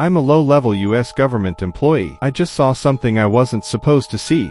I'm a low-level US government employee. I just saw something I wasn't supposed to see.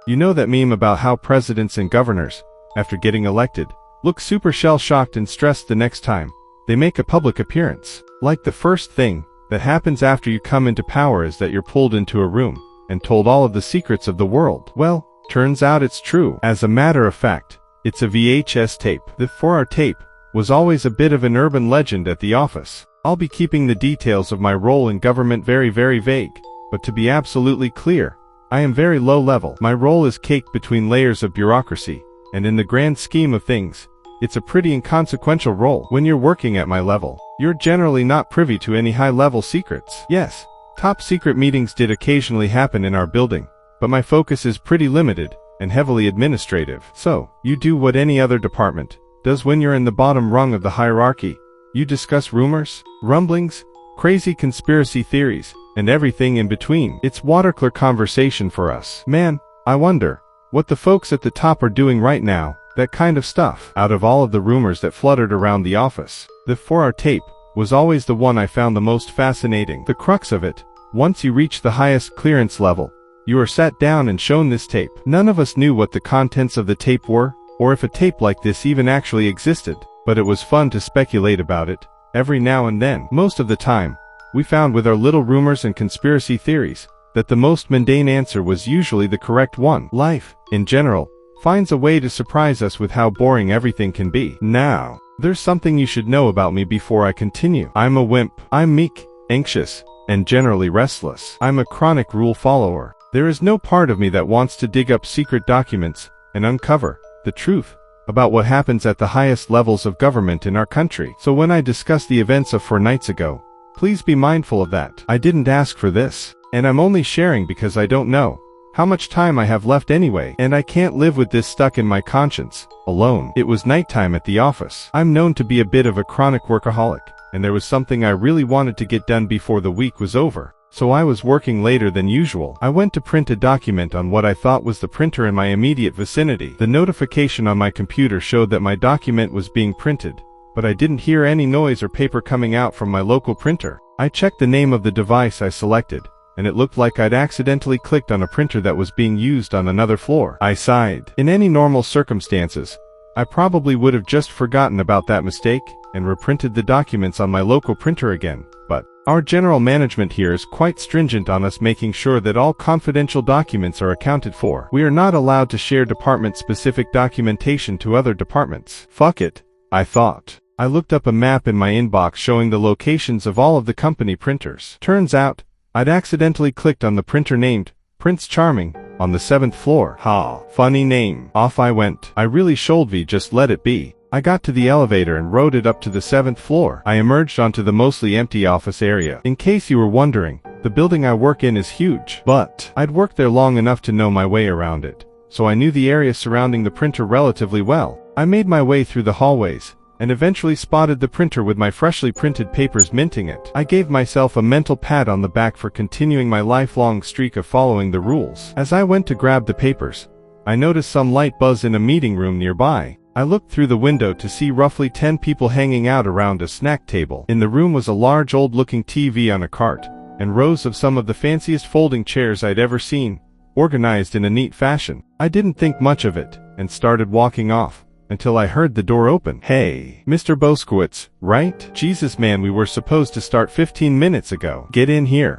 You know that meme about how presidents and governors, after getting elected, look super shell-shocked and stressed the next time they make a public appearance? Like the first thing that happens after you come into power is that you're pulled into a room and told all of the secrets of the world. Well, turns out it's true. As a matter of fact, it's a VHS tape. The 4-hour tape was always a bit of an urban legend at the office. I'll be keeping the details of my role in government very, very vague, but to be absolutely clear, I am very low level. My role is caked between layers of bureaucracy, and in the grand scheme of things, it's a pretty inconsequential role. When you're working at my level, you're generally not privy to any high-level secrets. Yes, top-secret meetings did occasionally happen in our building, but my focus is pretty limited and heavily administrative. So, you do what any other department does when you're in the bottom rung of the hierarchy. You discuss rumors, rumblings, crazy conspiracy theories, and everything in between. It's watercooler conversation for us. Man, I wonder what the folks at the top are doing right now. That kind of stuff. Out of all of the rumors that fluttered around the office, the 4-hour tape was always the one I found the most fascinating. The crux of it, once you reach the highest clearance level, you are sat down and shown this tape. None of us knew what the contents of the tape were, or if a tape like this even actually existed, but it was fun to speculate about it, every now and then. Most of the time, we found with our little rumors and conspiracy theories, that the most mundane answer was usually the correct one. Life, in general, finds a way to surprise us with how boring everything can be. Now, there's something you should know about me before I continue. I'm a wimp. I'm meek, anxious, and generally restless. I'm a chronic rule follower. There is no part of me that wants to dig up secret documents and uncover the truth about what happens at the highest levels of government in our country. So when I discuss the events of 4 nights ago, please be mindful of that. I didn't ask for this, and I'm only sharing because I don't know how much time I have left anyway, and I can't live with this stuck in my conscience, alone. It was nighttime at the office. I'm known to be a bit of a chronic workaholic, and there was something I really wanted to get done before the week was over, so I was working later than usual. I went to print a document on what I thought was the printer in my immediate vicinity. The notification on my computer showed that my document was being printed, but I didn't hear any noise or paper coming out from my local printer. I checked the name of the device I selected, and it looked like I'd accidentally clicked on a printer that was being used on another floor. I sighed. In any normal circumstances, I probably would have just forgotten about that mistake and reprinted the documents on my local printer again, but our general management here is quite stringent on us making sure that all confidential documents are accounted for. We are not allowed to share department-specific documentation to other departments. Fuck it, I thought. I looked up a map in my inbox showing the locations of all of the company printers. Turns out, I'd accidentally clicked on the printer named Prince Charming on the 7th floor. Ha, funny name. Off I went. I really should just let it be. I got to the elevator and rode it up to the 7th floor. I emerged onto the mostly empty office area. In case you were wondering, the building I work in is huge, but I'd worked there long enough to know my way around it, so I knew the area surrounding the printer relatively well. I made my way through the hallways, and eventually spotted the printer with my freshly printed papers minting it. I gave myself a mental pat on the back for continuing my lifelong streak of following the rules. As I went to grab the papers, I noticed some light buzz in a meeting room nearby. I looked through the window to see roughly 10 people hanging out around a snack table. In the room was a large old-looking TV on a cart, and rows of some of the fanciest folding chairs I'd ever seen, organized in a neat fashion. I didn't think much of it, and started walking off, until I heard the door open. Hey, Mr. Boskowitz, right? Jesus man, we were supposed to start 15 minutes ago. Get in here.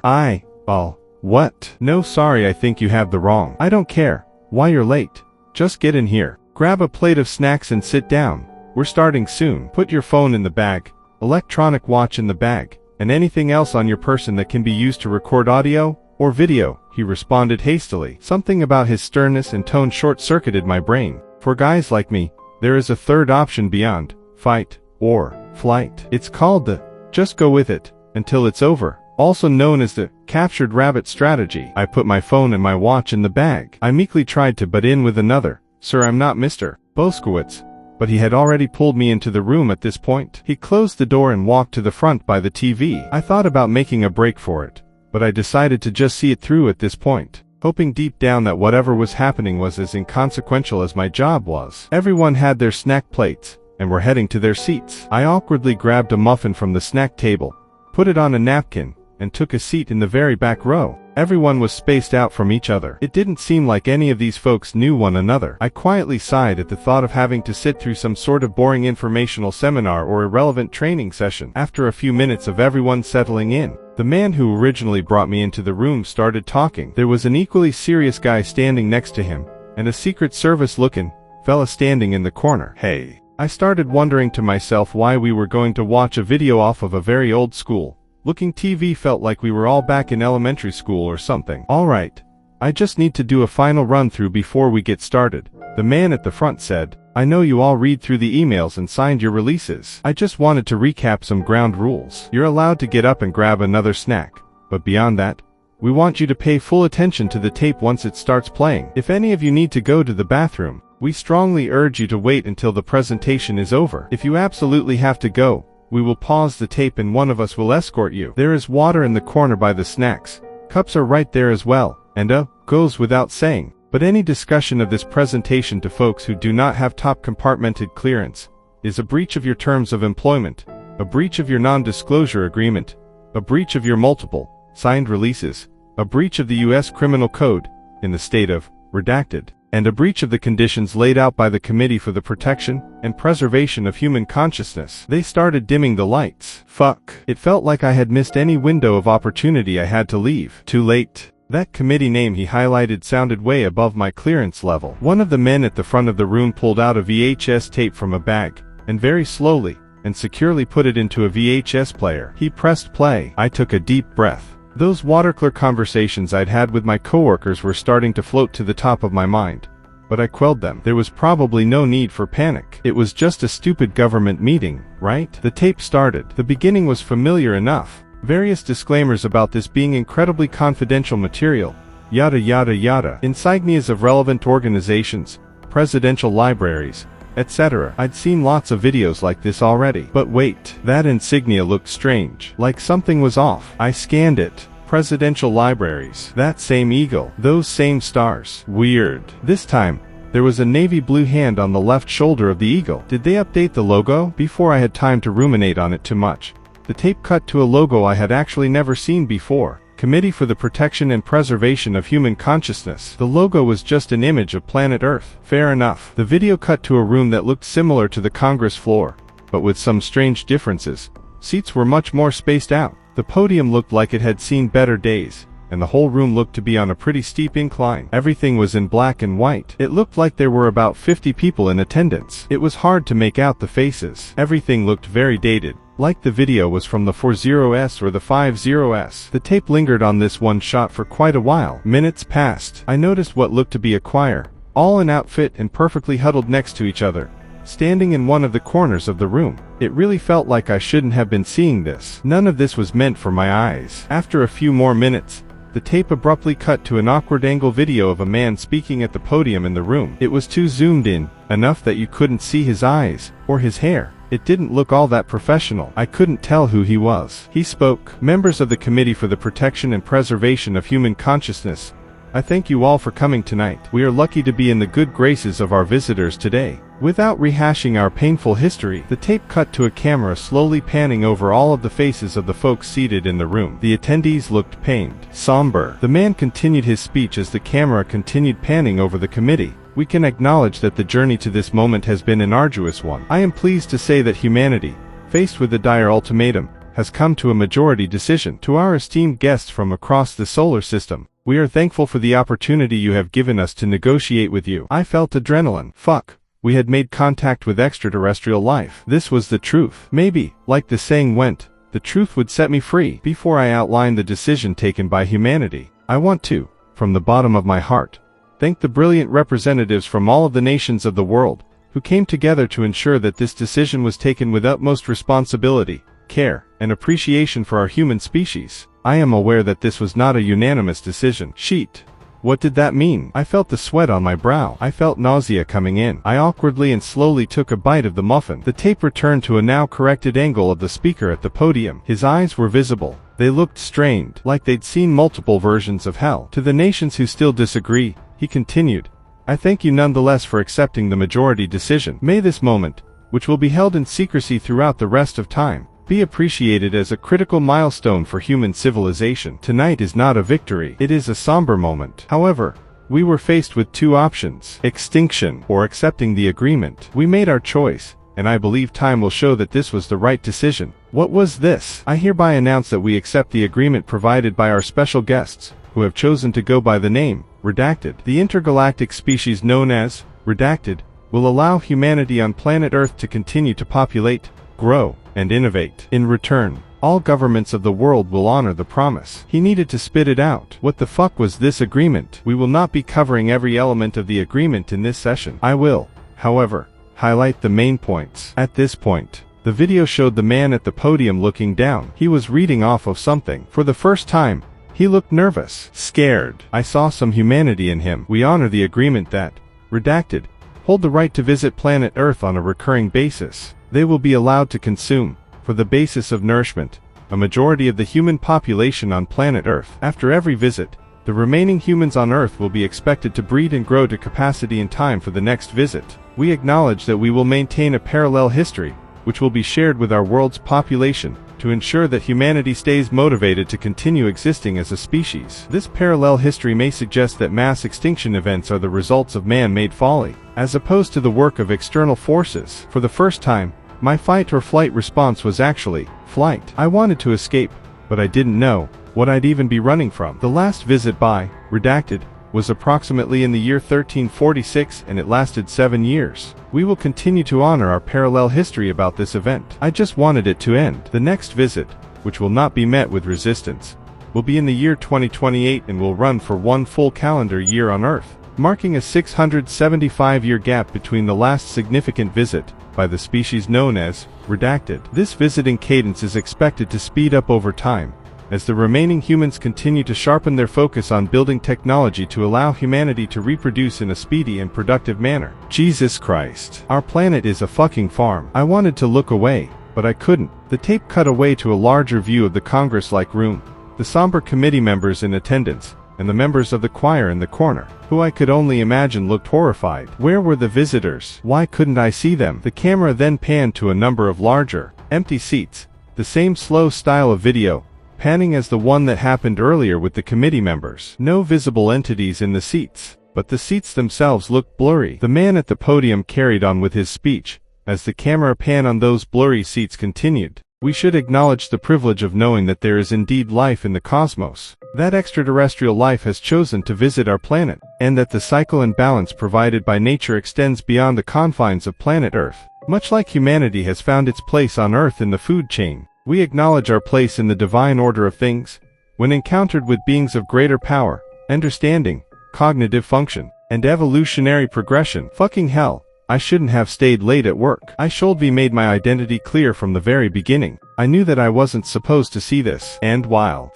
What? No, sorry, I think you have the wrong. I don't care why you're late. Just get in here. Grab a plate of snacks and sit down. We're starting soon. Put your phone in the bag, electronic watch in the bag, and anything else on your person that can be used to record audio or video, he responded hastily. Something about his sternness and tone short-circuited my brain. For guys like me, there is a third option beyond fight or flight. It's called the just go with it until it's over, also known as the captured rabbit strategy. I put my phone and my watch in the bag. I meekly tried to butt in with another, "Sir, I'm not Mr. Boskowitz," but he had already pulled me into the room at this point. He closed the door and walked to the front by the TV. I thought about making a break for it, but I decided to just see it through at this point, hoping deep down that whatever was happening was as inconsequential as my job was. Everyone had their snack plates, and were heading to their seats. I awkwardly grabbed a muffin from the snack table, and ate it, until I felt put it on a napkin, and took a seat in the very back row. Everyone was spaced out from each other. It didn't seem like any of these folks knew one another. I quietly sighed at the thought of having to sit through some sort of boring informational seminar or irrelevant training session. After a few minutes of everyone settling in, the man who originally brought me into the room started talking. There was an equally serious guy standing next to him, and a Secret Service-looking fella standing in the corner. Hey. I started wondering to myself why we were going to watch a video off of a very old school looking TV. Felt like we were all back in elementary school or something. Alright, I just need to do a final run through before we get started, the man at the front said. I know you all read through the emails and signed your releases. I just wanted to recap some ground rules. You're allowed to get up and grab another snack, but beyond that, we want you to pay full attention to the tape once it starts playing. If any of you need to go to the bathroom, we strongly urge you to wait until the presentation is over. If you absolutely have to go, we will pause the tape and one of us will escort you. There is water in the corner by the snacks. Cups are right there as well, and goes without saying. But any discussion of this presentation to folks who do not have top compartmented clearance is a breach of your terms of employment, a breach of your non-disclosure agreement, a breach of your multiple signed releases, a breach of the U.S. Criminal Code in the state of redacted, and a breach of the conditions laid out by the Committee for the Protection and Preservation of Human Consciousness. They started dimming the lights. Fuck. It felt like I had missed any window of opportunity. I had to leave. Too late. That committee name he highlighted sounded way above my clearance level. One of the men at the front of the room pulled out a VHS tape from a bag, and very slowly and securely put it into a VHS player. He pressed play. I took a deep breath. Those watercooler conversations I'd had with my coworkers were starting to float to the top of my mind, but I quelled them. There was probably no need for panic. It was just a stupid government meeting, right? The tape started. The beginning was familiar enough. Various disclaimers about this being incredibly confidential material, yada yada yada, insignias of relevant organizations, presidential libraries, etc. I'd seen lots of videos like this already. But wait, that insignia looked strange, like something was off. I scanned it. Presidential libraries. That same eagle. Those same stars. Weird. This time, there was a navy blue hand on the left shoulder of the eagle. Did they update the logo? Before I had time to ruminate on it too much, the tape cut to a logo I had actually never seen before. Committee for the Protection and Preservation of Human Consciousness. The logo was just an image of planet Earth. Fair enough. The video cut to a room that looked similar to the Congress floor, but with some strange differences. Seats were much more spaced out. The podium looked like it had seen better days, and the whole room looked to be on a pretty steep incline. Everything was in black and white. It looked like there were about 50 people in attendance. It was hard to make out the faces. Everything looked very dated, like the video was from the 40s or the 50s. The tape lingered on this one shot for quite a while. Minutes passed. I noticed what looked to be a choir, all in outfit and perfectly huddled next to each other, standing in one of the corners of the room. It really felt like I shouldn't have been seeing this. None of this was meant for my eyes. After a few more minutes, the tape abruptly cut to an awkward angle video of a man speaking at the podium in the room. It was too zoomed in, enough that you couldn't see his eyes or his hair. It didn't look all that professional. I couldn't tell who he was. He spoke. Members of the Committee for the Protection and Preservation of Human Consciousness, I thank you all for coming tonight. We are lucky to be in the good graces of our visitors today. Without rehashing our painful history, the tape cut to a camera slowly panning over all of the faces of the folks seated in the room. The attendees looked pained, somber. The man continued his speech as the camera continued panning over the committee. We can acknowledge that the journey to this moment has been an arduous one. I am pleased to say that humanity, faced with a dire ultimatum, has come to a majority decision. To our esteemed guests from across the solar system, we are thankful for the opportunity you have given us to negotiate with you. I felt adrenaline. Fuck. We had made contact with extraterrestrial life. This was the truth. Maybe, like the saying went, the truth would set me free. Before I outline the decision taken by humanity, I want to, from the bottom of my heart, thank the brilliant representatives from all of the nations of the world, who came together to ensure that this decision was taken with utmost responsibility, care, and appreciation for our human species. I am aware that this was not a unanimous decision. Sheet. What did that mean? I felt the sweat on my brow. I felt nausea coming in. I awkwardly and slowly took a bite of the muffin. The tape returned to a now corrected angle of the speaker at the podium. His eyes were visible. They looked strained, like they'd seen multiple versions of hell. To the nations who still disagree, he continued, I thank you nonetheless for accepting the majority decision. May this moment, which will be held in secrecy throughout the rest of time, be appreciated as a critical milestone for human civilization. Tonight is not a victory, it is a somber moment. However, we were faced with two options: extinction or accepting the agreement. We made our choice, and I believe time will show that this was the right decision. What was this? I hereby announce that we accept the agreement provided by our special guests, who have chosen to go by the name, Redacted. The intergalactic species known as Redacted will allow humanity on planet Earth to continue to populate, grow, and innovate. In return, all governments of the world will honor the promise. He needed to spit it out. What the fuck was this agreement? We will not be covering every element of the agreement in this session. I will, however, highlight the main points. At this point, the video showed the man at the podium looking down. He was reading off of something. For the first time, he looked nervous, scared. I saw some humanity in him. We honor the agreement that, Redacted, hold the right to visit planet Earth on a recurring basis. They will be allowed to consume, for the basis of nourishment, a majority of the human population on planet Earth. After every visit, the remaining humans on Earth will be expected to breed and grow to capacity in time for the next visit. We acknowledge that we will maintain a parallel history, which will be shared with our world's population, to ensure that humanity stays motivated to continue existing as a species. This parallel history may suggest that mass extinction events are the results of man-made folly, as opposed to the work of external forces. For the first time, my fight or flight response was actually flight. I wanted to escape, but I didn't know what I'd even be running from. The last visit by Redacted was approximately in the year 1346, and it lasted 7 years. We will continue to honor our parallel history about this event. I just wanted it to end. The next visit, which will not be met with resistance, will be in the year 2028 and will run for 1 full calendar year on Earth, marking a 675-year gap between the last significant visit by the species known as Redacted. This visiting cadence is expected to speed up over time, as the remaining humans continue to sharpen their focus on building technology to allow humanity to reproduce in a speedy and productive manner. Jesus Christ. Our planet is a fucking farm. I wanted to look away, but I couldn't. The tape cut away to a larger view of the Congress-like room, the somber committee members in attendance, and the members of the choir in the corner, who I could only imagine looked horrified. Where were the visitors? Why couldn't I see them? The camera then panned to a number of larger, empty seats, the same slow style of video, panning as the one that happened earlier with the committee members. No visible entities in the seats, but the seats themselves looked blurry. The man at the podium carried on with his speech, as the camera pan on those blurry seats continued. We should acknowledge the privilege of knowing that there is indeed life in the cosmos, that extraterrestrial life has chosen to visit our planet, and that the cycle and balance provided by nature extends beyond the confines of planet Earth. Much like humanity has found its place on Earth in the food chain, we acknowledge our place in the divine order of things, when encountered with beings of greater power, understanding, cognitive function, and evolutionary progression. Fucking hell, I shouldn't have stayed late at work. I should be made my identity clear from the very beginning. I knew that I wasn't supposed to see this. And while,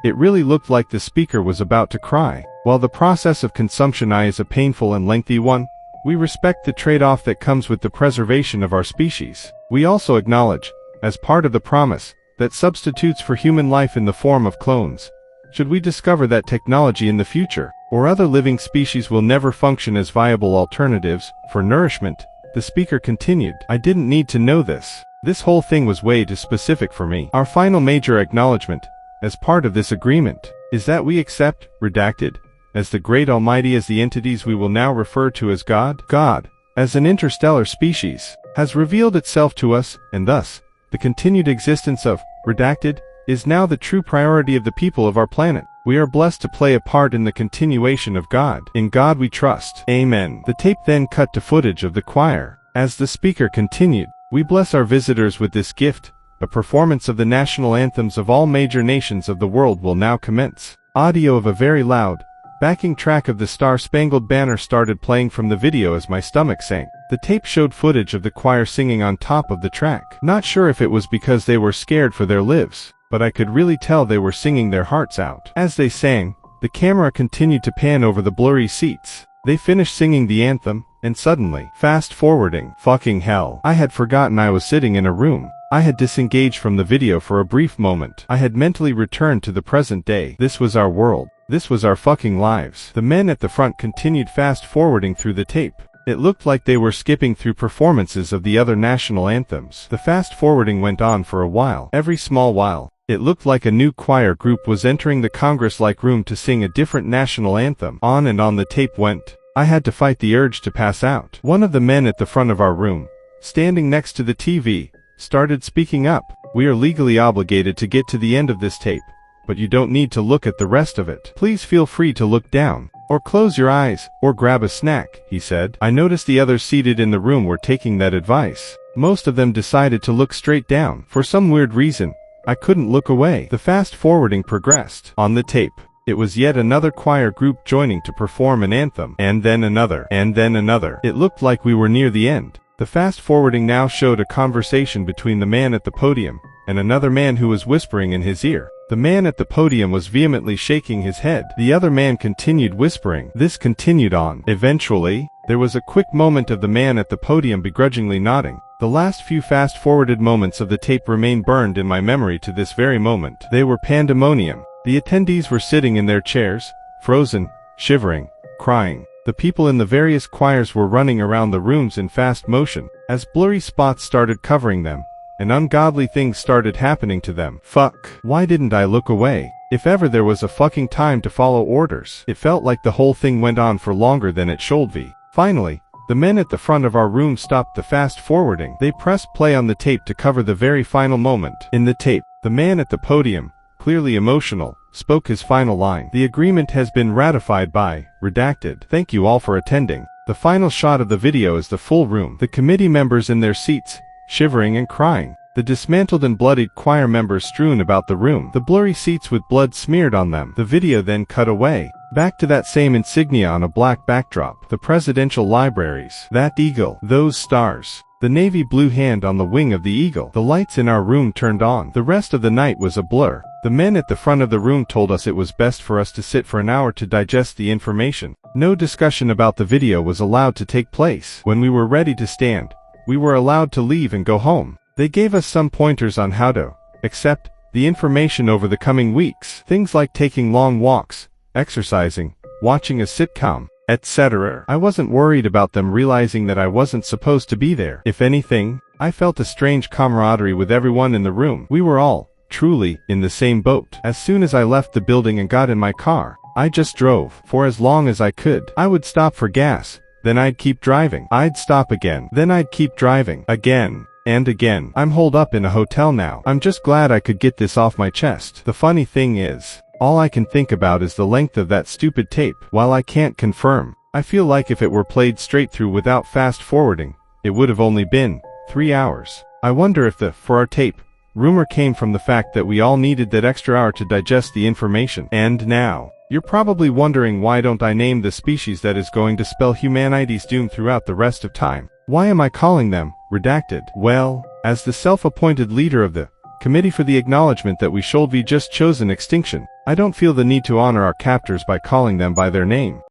it really looked like the speaker was about to cry. While the process of consumption is a painful and lengthy one, we respect the trade-off that comes with the preservation of our species. We also acknowledge, as part of the promise, that substitutes for human life in the form of clones, should we discover that technology in the future, or other living species will never function as viable alternatives for nourishment, the speaker continued. I didn't need to know this. This whole thing was way too specific for me. Our final major acknowledgement, as part of this agreement, is that we accept, Redacted, as the Great Almighty, as the entities we will now refer to as God. God, as an interstellar species, has revealed itself to us, and thus, the continued existence of Redacted is now the true priority of the people of our planet. We are blessed to play a part in the continuation of God. In God we trust. Amen. The tape then cut to footage of the choir. As the speaker continued, we bless our visitors with this gift. A performance of the national anthems of all major nations of the world will now commence. Audio of a very loud, backing track of the Star-Spangled Banner started playing from the video as my stomach sank. The tape showed footage of the choir singing on top of the track. Not sure if it was because they were scared for their lives, but I could really tell they were singing their hearts out. As they sang, the camera continued to pan over the blurry seats. They finished singing the anthem, and suddenly, fast forwarding, fucking hell, I had forgotten I was sitting in a room. I had disengaged from the video for a brief moment. I had mentally returned to the present day. This was our world. This was our fucking lives. The men at the front continued fast forwarding through the tape. It looked like they were skipping through performances of the other national anthems. The fast-forwarding went on for a while. Every small while, it looked like a new choir group was entering the Congress-like room to sing a different national anthem. On and on the tape went. I had to fight the urge to pass out. One of the men at the front of our room, standing next to the TV, started speaking up. "We are legally obligated to get to the end of this tape, but you don't need to look at the rest of it. Please feel free to look down, or close your eyes, or grab a snack," he said. I noticed the others seated in the room were taking that advice. Most of them decided to look straight down. For some weird reason, I couldn't look away. The fast-forwarding progressed. On the tape, it was yet another choir group joining to perform an anthem, and then another, and then another. It looked like we were near the end. The fast-forwarding now showed a conversation between the man at the podium and another man who was whispering in his ear. The man at the podium was vehemently shaking his head. The other man continued whispering. This continued on. Eventually, there was a quick moment of the man at the podium begrudgingly nodding. The last few fast-forwarded moments of the tape remain burned in my memory to this very moment. They were pandemonium. The attendees were sitting in their chairs, frozen, shivering, crying. The people in the various choirs were running around the rooms in fast motion. As blurry spots started covering them, and ungodly things started happening to them. Fuck. Why didn't I look away? If ever there was a fucking time to follow orders. It felt like the whole thing went on for longer than it should be. Finally, the men at the front of our room stopped the fast-forwarding. They pressed play on the tape to cover the very final moment. In the tape, the man at the podium, clearly emotional, spoke his final line. "The agreement has been ratified by, redacted. Thank you all for attending." The final shot of the video is the full room. The committee members in their seats, shivering and crying. The dismantled and bloodied choir members strewn about the room. The blurry seats with blood smeared on them. The video then cut away. Back to that same insignia on a black backdrop. The presidential libraries. That eagle. Those stars. The navy blue hand on the wing of the eagle. The lights in our room turned on. The rest of the night was a blur. The men at the front of the room told us it was best for us to sit for an hour to digest the information. No discussion about the video was allowed to take place. When we were ready to stand, we were allowed to leave and go home. They gave us some pointers on how to accept the information over the coming weeks. Things like taking long walks, exercising, watching a sitcom, etc. I wasn't worried about them realizing that I wasn't supposed to be there. If anything, I felt a strange camaraderie with everyone in the room. We were all, truly, in the same boat. As soon as I left the building and got in my car, I just drove for as long as I could. I would stop for gas, then I'd keep driving. I'd stop again, then I'd keep driving. Again. And again. I'm holed up in a hotel now. I'm just glad I could get this off my chest. The funny thing is, all I can think about is the length of that stupid tape. While I can't confirm, I feel like if it were played straight through without fast forwarding, it would have only been 3 hours. I wonder if the, for our tape, rumor came from the fact that we all needed that extra hour to digest the information. And now, you're probably wondering, why don't I name the species that is going to spell humanity's doom throughout the rest of time? Why am I calling them redacted? Well, as the self-appointed leader of the Committee for the Acknowledgement that we should be just chosen extinction, I don't feel the need to honor our captors by calling them by their name.